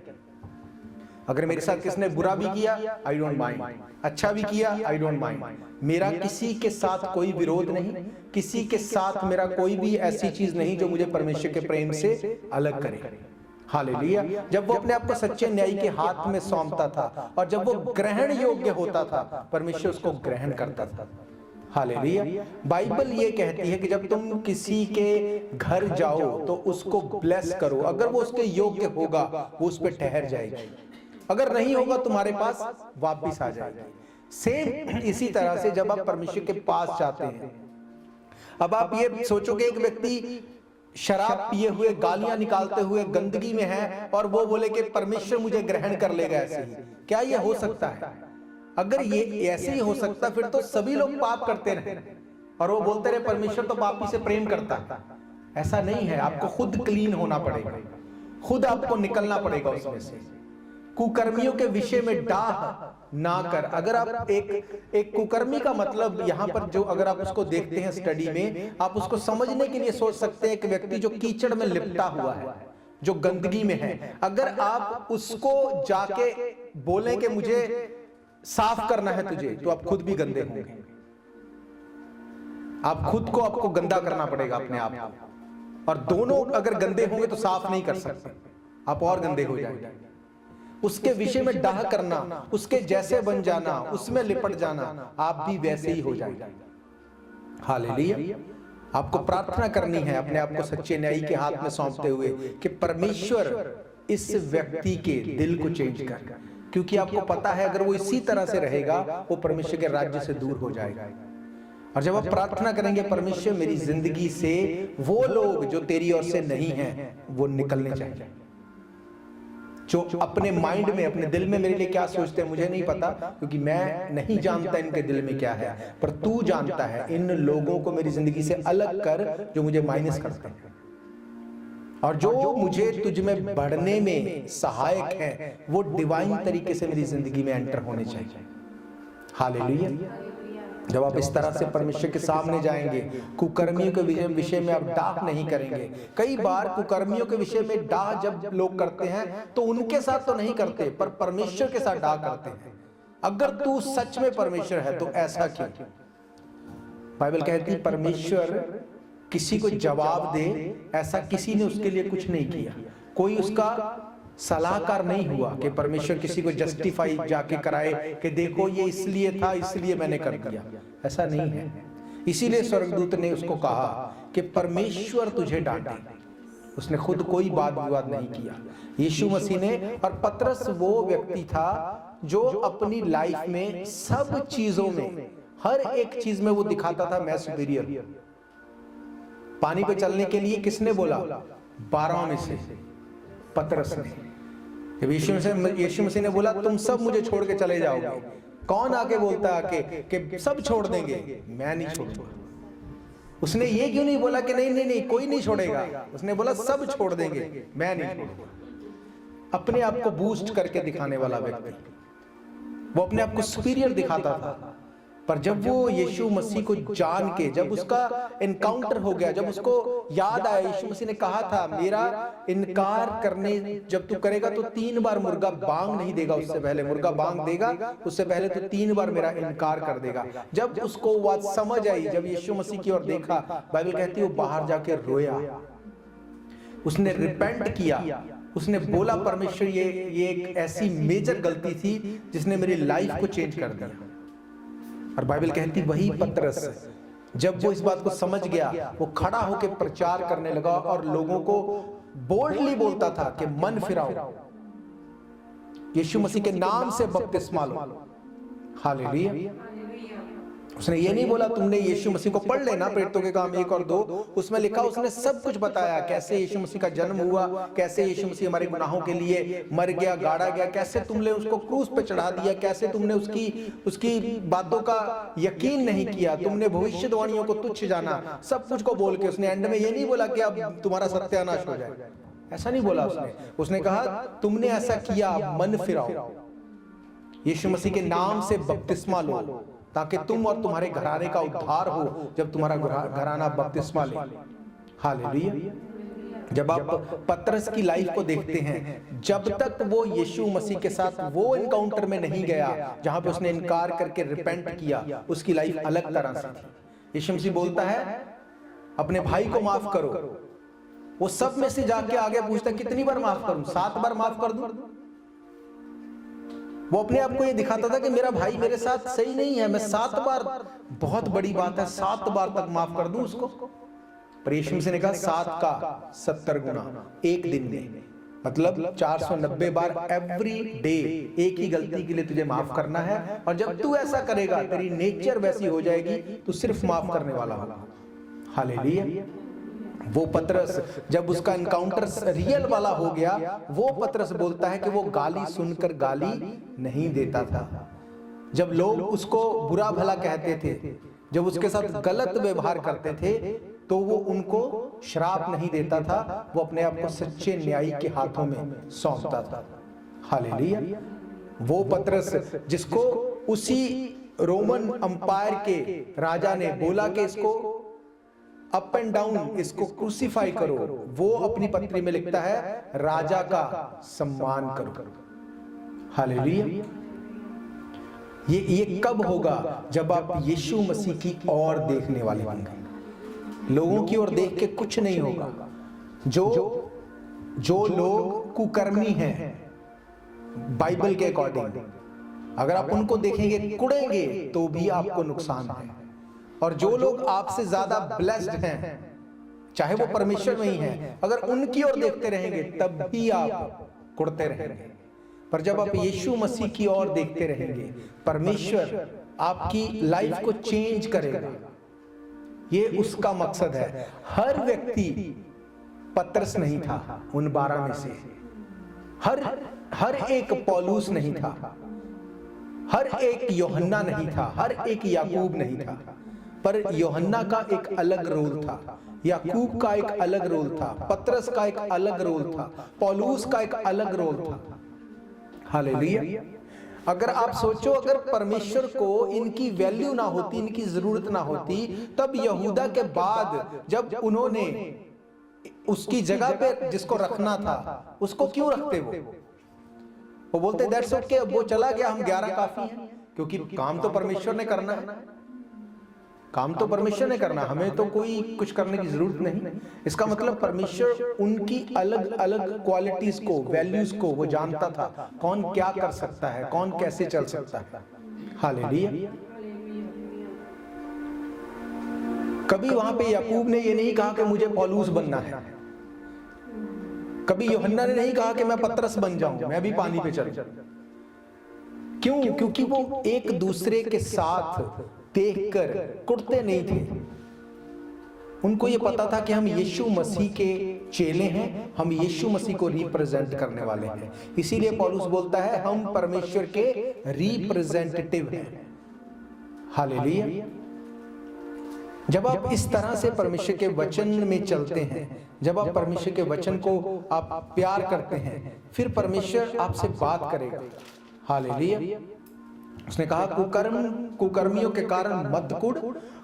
अगर मेरे साथ किसने बुरा भी किया, आई डोंट माइंड, अच्छा भी किया, आई डोंट माइंड। मेरा किसी के साथ कोई विरोध नहीं, किसी के साथ मेरा कोई भी ऐसी चीज नहीं जो मुझे परमेश्वर के प्रेम से अलग करे। हालेलुया। जब वो अपने आप को सच्चे न्यायी के हाथ में सौंपता था और जब वो ग्रहण योग्य होता था, परमेश्वर उसको ग्रहण करता था। हालेलुया। बाइबल ये कहती है कि जब तुम किसी के घर जाओ तो उसको ब्लेस करो। अगर वो उसके योग्य होगा, वो उस पर ठहर जाएगी। अगर नहीं होगा, तुम्हारे पास वापस आ जाएगी। सेम इसी तरह से जब आप परमेश्वर के पास जाते हैं, अब आप ये सोचोगे एक व्यक्ति शराब पिए हुए, गालियां निकालते हुए गंदगी में है और वो बोले कि परमेश्वर मुझे ग्रहण कर लेगा ऐसे ही, क्या ये हो सकता है? अगर ये ऐसे ही हो सकता फिर तो सभी लोग पाप करते रहे और वो बोलते रहे परमेश्वर तो पापी से प्रेम करता है। ऐसा नहीं है। आपको खुद क्लीन होना पड़ेगा, खुद आपको निकलना पड़ेगा उसमें से। कुकर्मियों के विषय में डाह ना कर। अगर आप एक कुकर्मी का मतलब यहाँ पर जो अगर आप उसको देखते हैं स्टडी में, आप उसको समझने के लिए सोच सकते हैं एक व्यक्ति जो कीचड़ में लिपटा हुआ है, जो गंदगी में है। अगर आप उसको जाके बोलें कि मुझे साफ करना है तुझे, तो आप खुद भी गंदे होंगे। आप खुद को आपको गंदा करना पड़ेगा अपने आप को, और दोनों अगर गंदे होंगे तो साफ नहीं कर सकते, आप और गंदे हो जाएंगे। उसके विषय में डाह करना, उसके जैसे बन जाना, उसमें लिपट जाना, आप भी वैसे ही हो जाएंगे। हालेलुया। आपको प्रार्थना करनी है अपने आप को सच्चे न्यायी के हाथ में सौंपते हुए कि परमेश्वर इस व्यक्ति के दिल को चेंज कर, क्योंकि आपको पता है अगर वो इसी तरह से रहेगा वो परमेश्वर के राज्य से दूर हो जाएगा। और जब आप प्रार्थना करेंगे परमेश्वर मेरी जिंदगी से वो लोग जो तेरी ओर से नहीं हैं वो निकलने चाहिए, जो अपने माइंड में, अपने दिल में मेरे लिए क्या सोचते हैं मुझे नहीं पता, क्योंकि मैं नहीं जानता इनके दिल में क्या है, पर तू जानता है। इन लोगों को मेरी जिंदगी से अलग कर जो मुझे माइनस करते हैं और जो मुझे तुझ में बढ़ने में सहायक हैं, वो डिवाइन तरीके से मेरी जिंदगी में एंटर होने चाहिए। हालेलुया। जब आप इस तरह से परमेश्वर के सामने जाएंगे, कुकर्मियों के विषय में आप डाह नहीं करेंगे। कई बार कुकर्मियों के विषय में डाह जब लोग करते हैं तो उनके साथ तो नहीं करते, पर परमेश्वर के साथ डाह करते हैं। अगर तू सच में परमेश्वर है तो ऐसा क्यों? बाइबल कहती है परमेश्वर किसी को जवाब दे, ऐसा किसी ने उसके लिए कुछ नहीं किया। कोई उसका सलाहकार नहीं हुआ कि परमेश्वर किसी को जस्टिफाई जाके कराए कि देखो ये इसलिए था इसलिए मैंने कर दिया। ऐसा नहीं है। इसीलिए स्वर्गदूत ने उसको कहा कि परमेश्वर तुझे डांटे। उसने खुद कोई वाद विवाद नहीं किया। यीशु मसीह ने, और पतरस वो व्यक्ति था जो अपनी लाइफ में सब चीजों में, हर एक चीज में वो दिखाता था मैं सुपीरियर। पानी पे चलने के लिए किसने बोला? 12 में से पतरस ने। जब यीशु मसीह ने बोला तुम सब मुझे छोड़ के चले जाओगे, कौन आके बोलता है कि सब छोड़ देंगे? मैं नहीं छोड़ूंगा। उसने ये क्यों नहीं बोला कि नहीं कोई नहीं छोड़ेगा? उसने बोला सब छोड़ देंगे, मैं नहीं छोड़ूंगा। अपने आप को बूस्ट करके दिखाने वाला व्यक्ति, वो अपने आप को सुपीरियर दिखाता था। पर जब वो यीशु मसीह को जान के, जब उसका एनकाउंटर हो गया, जब उसको याद आया, यीशु मसीह ने कहा था मेरा इनकार करने जब तू करेगा तो 3 बार मुर्गा बांग नहीं देगा, उससे पहले मुर्गा बांग देगा उससे पहले तो 3 बार मेरा इनकार कर देगा। जब उसको बात समझ आई, जब यीशु मसीह की ओर देखा, बाइबल कहती है वो बाहर जाके रोया, उसने रिपेंट किया, उसने बोला परमेश्वर ये एक ऐसी मेजर गलती थी जिसने मेरी लाइफ को चेंज कर दिया। और बाइबल कहती वही पतरस जब वो इस बात को समझ गया, वो खड़ा होकर प्रचार करने लगा और लोगों को बोल्डली बोलता था कि मन फिराओ, यीशु मसीह के नाम से बपतिस्मा लो। हालेलुया। उसने ये नहीं बोला तुमने यीशु मसीह को पढ़ लेना, प्रेरितों के काम 1 और 2, उसमें लिखा, उसने सब कुछ बताया, कैसे यीशु मसीह का जन्म हुआ, कैसे यीशु मसीह हमारे गुनाहों के लिए मर गया, गाड़ा गया, कैसे तुमने उसको क्रूस पे चढ़ा दिया, कैसे तुमने उसकी बातों का यकीन नहीं किया, तुमने भविष्यवाणियों को तुच्छ जाना, सब कुछ को बोल के उसने एंड में ये नहीं बोला कि अब तुम्हारा सत्यानाश हो जाए, ऐसा नहीं बोला उसने कहा तुमने ऐसा किया, मन फिराओ, यीशु मसीह के नाम से बपतिस्मा लो ताकि तुम और तुम्हारे घराने का उद्धार हो जब तुम्हारा घराना बपतिस्मा ले। हालेलुया। जब आप पतरस की लाइफ को देखते हैं, जब तक वो यीशु मसीह के साथ वो एनकाउंटर में नहीं गया जहां पे उसने इनकार करके रिपेंट किया, उसकी लाइफ अलग तरह से थी। यीशु मसीह बोलता है अपने भाई को माफ करो, वो सब में से जाके आगे पूछता कितनी बार माफ करूं, 7 बार माफ कर दूं। वो अपने आप को ये दिखाता था कि मेरा भाई मेरे साथ सही नहीं है, मैं 7 बार, बहुत बड़ी बात है 7 बार तक माफ कर दूं उसको। पर यीशु मसीह ने कहा 7 का 70 गुना एक दिन में, मतलब 490 बार एवरी डे एक ही गलती के लिए तुझे माफ करना है। और जब तू ऐसा करेगा तेरी नेचर वैसी हो जाएगी, तू सिर्फ माफ करने वाला होगा। हालेलुया। वो पतरस जब उसका एनकाउंटर रियल वाला हो गया, वो पतरस बोलता है कि वो गाली सुनकर गाली नहीं देता था। जब लोग उसको बुरा भला कहते थे, जब उसके साथ गलत व्यवहार करते थे, तो वो उनको श्राप नहीं देता था, वो अपने आप को सच्चे न्यायी के हाथों में सौंपता था। हालेलुया। वो पतरस जिसको उसी रोमन अंपायर के राजा ने बोला कि इसको अप एंड डाउन, इसको क्रूसीफाई करो, वो अपनी पत्री में लिखता है राजा का सम्मान करो। हालेलुया। ये कब होगा? जब आप यीशु मसीह की ओर देखने वाले होंगे। लोगों की ओर देख के कुछ नहीं होगा। जो लोग कुकर्मी हैं बाइबल के अकॉर्डिंग, अगर आप उनको देखेंगे कुड़ेंगे तो भी आपको नुकसान है। और जो लोग आपसे ज्यादा ब्लेस्ड हैं, चाहे वो परमेश्वर में ही हैं, अगर उनकी ओर देखते रहेंगे तब भी आप कुड़ते रहेंगे। पर जब आप यीशु मसीह की ओर देखते रहेंगे, परमेश्वर आपकी लाइफ को चेंज करेगा। ये उसका मकसद है। हर व्यक्ति पतरस नहीं था उन 12 में से, हर एक पौलुस नहीं था, हर एक यूहन्ना नहीं था, हर एक याकूब नहीं था। पर यूहन्ना का एक अलग रोल था, याकूब का एक अलग रोल था, पतरस का एक अलग रोल था, पौलुस का एक अलग रोल था। हालेलुया। अगर आप सोचो, अगर परमेश्वर को इनकी वैल्यू ना होती, इनकी जरूरत ना होती, तब यहूदा के बाद जब उन्होंने उसकी जगह पे जिसको रखना था, उसको क्यों रखते? वो बोलते दैट्स ओके, वो चला गया, हम 11 काफी हैं, क्योंकि काम तो परमेश्वर ने करना है, काम तो परमेश्वर ने करना, हमें तो कोई कुछ करने की जरूरत नहीं। इसका मतलब परमेश्वर उनकी अलग अलग क्वालिटीज को, वैल्यूज को वो जानता था, कौन क्या कर सकता है, कौन कैसे चल सकता है। हालेलुया। कभी वहां पे याकूब ने ये नहीं कहा कि मुझे पौलुस बनना है, कभी यूहन्ना ने नहीं कहा कि मैं पतरस बन जाऊं, मैं भी पानी पे चल। क्यों? क्योंकि वो एक दूसरे के साथ देखकर कुड़ते नहीं थे। उनको ये पता था कि हम यीशु मसीह के चेले हैं, हम यीशु मसीह को रिप्रेजेंट करने वाले हैं। इसीलिए पौलुस बोलता है हम परमेश्वर के रिप्रेजेंटेटिव हैं। हालेलुया। जब आप इस तरह से परमेश्वर के वचन में चलते हैं, जब आप परमेश्वर के वचन को आप प्यार करते हैं, फिर परमेश्वर आपसे बात करेगा। हालेलुया। उसने कहा कुकर्मियों के कारण मत कुड़,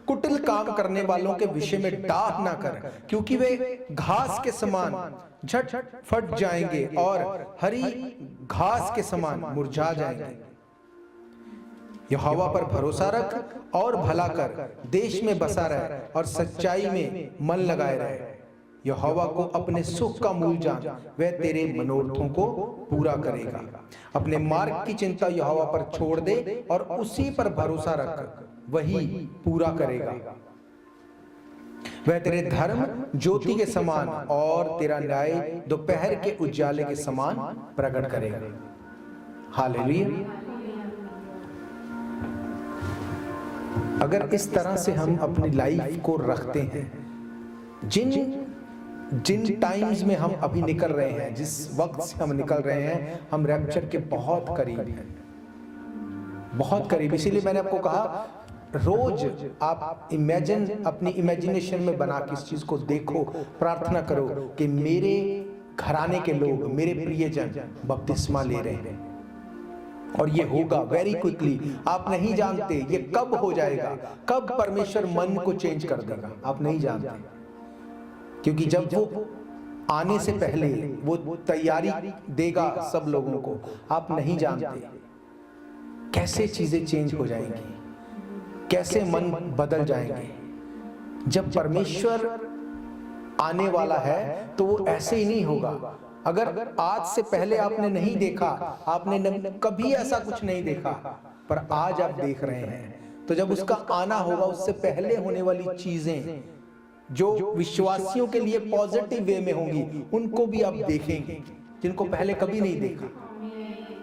कुटिल काम करने वालों के विषय में डाह ना कर, क्योंकि वे घास के समान झट फट जाएंगे और हरी घास के समान मुरझा जाएंगे। यहोवा पर भरोसा रख और भला कर, देश में बसा रह और सच्चाई में मन लगाए रहे। यहोवा को अपने सुख का मूल जान, वह तेरे मनोरथों को पूरा करेगा। अपने मार्ग की चिंता यहोवा पर छोड़ दे और उसी पर भरोसा रख, वही पूरा करेगा। वह तेरे धर्म ज्योति के समान और तेरा न्याय दोपहर के उजाले के समान प्रकट करेगा। हालेलुया। अगर इस तरह से हम अपनी लाइफ को रखते हैं, जिन टाइम्स में हम अभी निकल रहे हैं, जिस वक्त से हम निकल रहे हैं, हम रैप्चर के बहुत करीब हैं, बहुत करीब। इसीलिए मैंने आपको कहा, रोज आप इमेजिन, अपनी इमेजिनेशन में बना के इस चीज को देखो, प्रार्थना करो कि मेरे घराने के लोग, मेरे प्रियजन बपतिस्मा ले रहे हैं, और ये होगा वेरी क्विकली। आप नहीं जानते ये कब हो जाएगा, कब परमेश्वर मन को चेंज कर देगा, आप नहीं जानते। क्योंकि जब वो आने से पहले वो तैयारी देगा सब लोगों को, आप नहीं जानते कैसे चीजें चेंज हो जाएंगी, कैसे मन बदल जाएंगे। जब परमेश्वर आने वाला है तो वो ऐसे ही नहीं होगा। अगर आज से पहले आपने नहीं देखा, आपने कभी ऐसा कुछ नहीं देखा, पर आज आप देख रहे हैं, तो जब उसका आना होगा, उससे पहले होने वाली चीजें जो विश्वासियों के लिए पॉजिटिव वे में होंगी, उनको भी आप देखेंगे, जिनको पहले कभी नहीं देखा।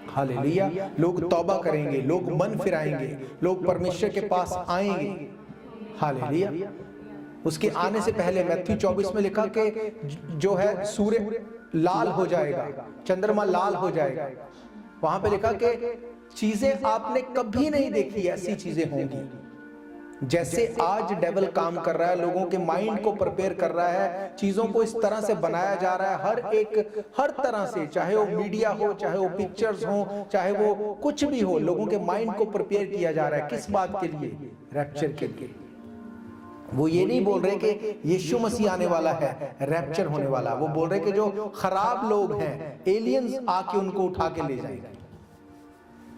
हालेलुया। लोग तौबा करेंगे, लोग मन फिराएंगे, लोग परमेश्वर के पास आएंगे। हालेलुया। उसके आने से पहले मैथ्यू 24 में लिखा कि जो है सूर्य लाल हो जाएगा, चंद्रमा लाल हो जाएगा। वहां पे लिखा कि चीजें आपने कभी नहीं देखी ऐसी चीजें होंगी। जैसे आज डेविल काम कर रहा है, लोगों के माइंड को प्रिपेयर कर रहा है, चीजों को इस तरह से बनाया जा रहा है, हर तरह से, चाहे वो मीडिया हो, चाहे वो पिक्चर्स हो, चाहे वो कुछ भी हो, लोगों के माइंड को प्रिपेयर किया जा रहा है। किस बात के लिए? रैप्चर के लिए। वो ये नहीं बोल रहे कि यीशु मसीह आने वाला है, रैप्चर होने वाला। वो बोल रहे कि जो खराब लोग हैं, एलियंस आके उनको उठा के ले जाएंगे।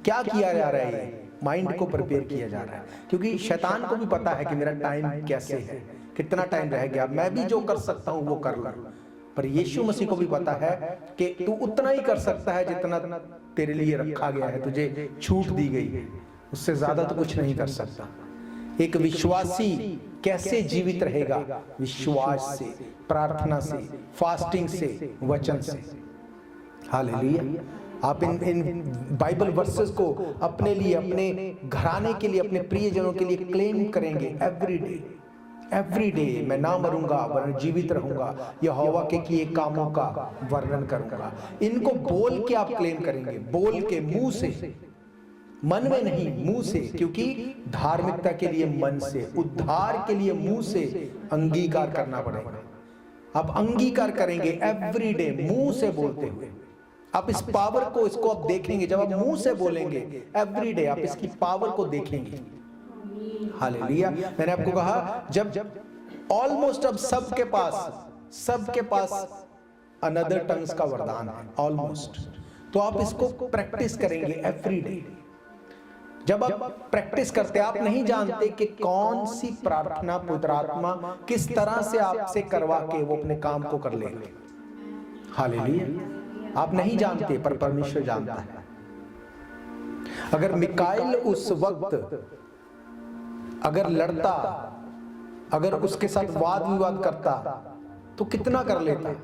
क्या किया जा रहा है? माइंड को प्रिपेयर किया जा रहा है, क्योंकि शैतान को भी पता है कि मेरा टाइम कैसे है, कितना टाइम रह गया, मैं भी जो कर सकता हूं वो कर लूं। पर यीशु मसीह को भी पता है कि तू उतना ही कर सकता है जितना तेरे लिए रखा गया है, तुझे छूट दी गई है, उससे ज्यादा तो कुछ नहीं कर सकता। एक विश्वासी कैसे जीवित रहेगा? विश्वास से, प्रार्थना से, फास्टिंग से, वचन से। हालेलुया। आप इन बाइबल वर्सेस को अपने लिए, अपने घराने के लिए, अपने प्रियजनों के लिए क्लेम करेंगे एवरी डे। मैं ना मरूंगा वरन जीवित रहूंगा, यहोवा के किए कामों का वर्णन करूंगा। इनको बोल के आप क्लेम करेंगे, बोल के, मुंह से, मन में नहीं, मुंह से। क्योंकि धार्मिकता के लिए मन से, उद्धार के लिए मुंह से अंगीकार करना पड़ेगा। आप अंगीकार करेंगे एवरी डे, मुंह से बोलते हुए। आप इस पावर को, इसको आप देखेंगे जब आप मुंह से बोलेंगे एवरी डे, आप इसकी पावर को देखेंगे। हालेलुया। मैंने आपको कहा, जब ऑलमोस्ट अब सबके पास अनदर टंग्स का वरदान है, ऑलमोस्ट, तो आप इसको प्रैक्टिस करेंगे एवरी डे। जब आप प्रैक्टिस करते, आप नहीं जानते कि कौन सी प्रार्थना पवित्र आत्मा किस तरह से आपसे करवा के वो अपने काम को कर लेगा। हालेलुया। आप नहीं जानते, पर परमेश्वर जानता है। अगर मिकाएल उस वक्त अगर लड़ता, अगर उसके साथ वाद विवाद करता, तो कितना कर लेता।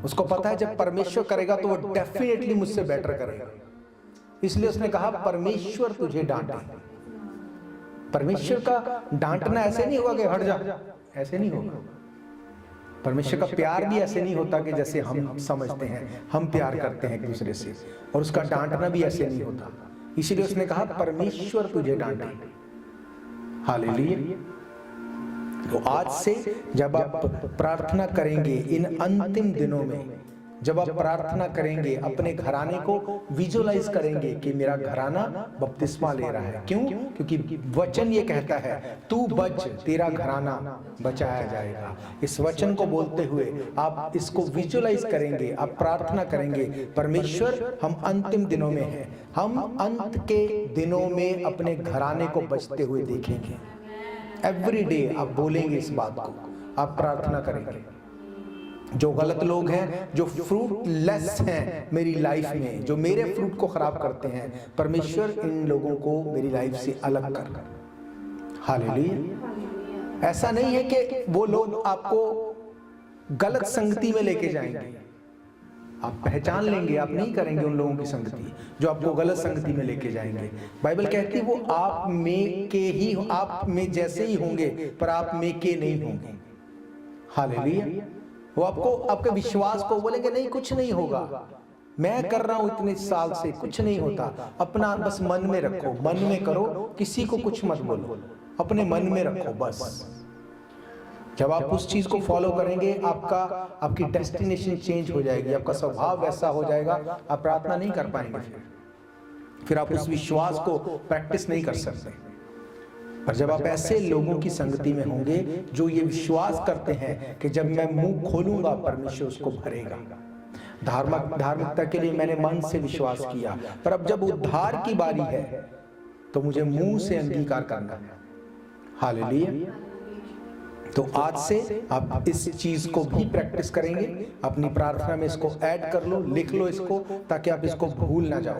उसको पता है जब परमेश्वर करेगा तो वो डेफिनेटली मुझसे बेटर करेगा। इसलिए उसने कहा, परमेश्वर तुझे डांटे। परमेश्वर का डांटना ऐसे नहीं होगा कि हट जा, ऐसे नहीं होगा। परमेश्वर का प्यार भी ऐसे नहीं होता कि जैसे हम समझते हैं, हम प्यार करते हैं एक दूसरे से, और उसका डांटना भी ऐसे नहीं होता। इसीलिए उसने कहा, परमेश्वर तुझे डांटे। हालेलुया। तो आज से जब आप प्रार्थना करेंगे इन अंतिम दिनों में, जब आप प्रार्थना करेंगे, अपने घराने को विजुअलाइज करेंगे कि मेरा घराना बपतिस्मा ले रहा है। क्यों? क्योंकि वचन ये कहता है तू बच, तेरा घराना बचाया जाएगा। इस वचन को बोलते हुए आप इसको विजुअलाइज करेंगे, आप प्रार्थना करेंगे, परमेश्वर हम अंतिम दिनों में हैं, हम अंत के दिनों में अपने घराने को बचते हुए देखेंगे। एवरी डे आप बोलेंगे इस बात को, आप प्रार्थना करेंगे। जो गलत लोग हैं, जो फ्रूटलेस हैं मेरी लाइफ में, जो मेरे फ्रूट को खराब करते हैं, परमेश्वर इन लोगों को मेरी लाइफ से अलग कर। हालेलुया। ऐसा नहीं है कि वो लोग आपको गलत संगति में लेके जाएंगे, आप पहचान लेंगे, आप नहीं करेंगे उन लोगों की संगति जो आपको गलत संगति में लेके जाएंगे। बाइबल कहती है वो आप में के ही, आप में जैसे ही होंगे पर आप में के नहीं होंगे। हालेलुया। वो आपको, आपके विश्वास को बोलेंगे नहीं कुछ नहीं होगा, मैं कर रहा हूं इतने साल से, कुछ नहीं होता। अपना बस मन में रखो, मन में करो, किसी को कुछ मत बोलो, अपने मन में रखो बस। जब आप उस चीज को फॉलो करेंगे, आपकी डेस्टिनेशन चेंज हो जाएगी, आपका स्वभाव वैसा हो जाएगा, आप प्रार्थना नहीं कर पाएंगे, फिर आप उस विश्वास को प्रैक्टिस नहीं कर सकते। पर जब आप ऐसे लोगों की संगति में होंगे जो ये विश्वास करते हैं कि जब मैं मुंह खोलूंगा परमेश्वर उसको भरेगा। धार्मिकता के लिए मैंने मन से विश्वास किया, पर अब जब उद्धार की बारी है तो मुझे मुंह से अंगीकार करना है। हालेलुया। तो आज से आप इस चीज को भी प्रैक्टिस करेंगे, अपनी प्रार्थना में इसको ऐड कर लो, लिख लो इसको, ताकि आप इसको भूल ना जाओ।